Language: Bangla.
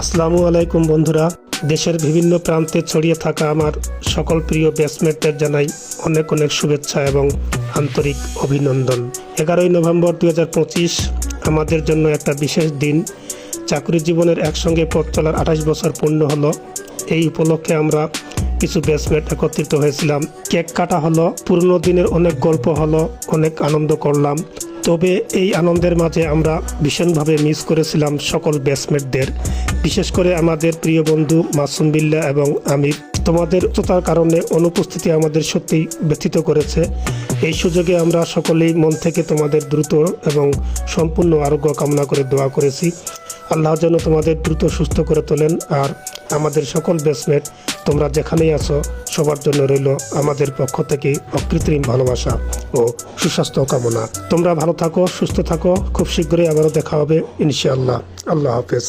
আসসালামু আলাইকুম বন্ধুরা, দেশের বিভিন্ন প্রান্তে ছড়িয়ে থাকা আমার সকল প্রিয় ব্যাচমেটদের জানাই অনেক অনেক শুভেচ্ছা এবং আন্তরিক অভিনন্দন। 11ই নভেম্বর 2025 আমাদের জন্য একটা বিশেষ দিন। চাকরি জীবনের একসঙ্গে পথ চলার 28 বছর পূর্ণ হলো। এই উপলক্ষে আমরা কিছু ব্যাচমেট একত্রিত হয়েছিলাম। কেক কাটা হলো, পুরনো দিনের অনেক গল্প হলো, অনেক আনন্দ করলাম। তবে এই আনন্দের মাঝে আমরা ভীষণভাবে মিস করেছিলাম সকল ব্যাচমেটদের, বিশেষ করে আমাদের প্রিয় বন্ধু মাসুম বিল্লাহ এবং আমির। তোমাদের উচ্চতার কারণে অনুপস্থিতি আমাদের সত্যিই ব্যথিত করেছে। এই সুযোগে আমরা সকলেই মন থেকে তোমাদের দ্রুত এবং সম্পূর্ণ আরোগ্য কামনা করে দোয়া করেছি। আল্লাহ যেন তোমাদের দ্রুত সুস্থ করে তোলেন। আর আমাদের সকল ব্যাচমেট তোমরা যেখানেই আছো সবার জন্য রইল আমাদের পক্ষ থেকে অকৃত্রিম ভালোবাসা ও সুস্বাস্থ্য কামনা। তোমরা ভালো থাকো, সুস্থ থাকো। খুব শীঘ্রই আবারও দেখা হবে ইনশাআল্লাহ। আল্লাহ হাফেজ।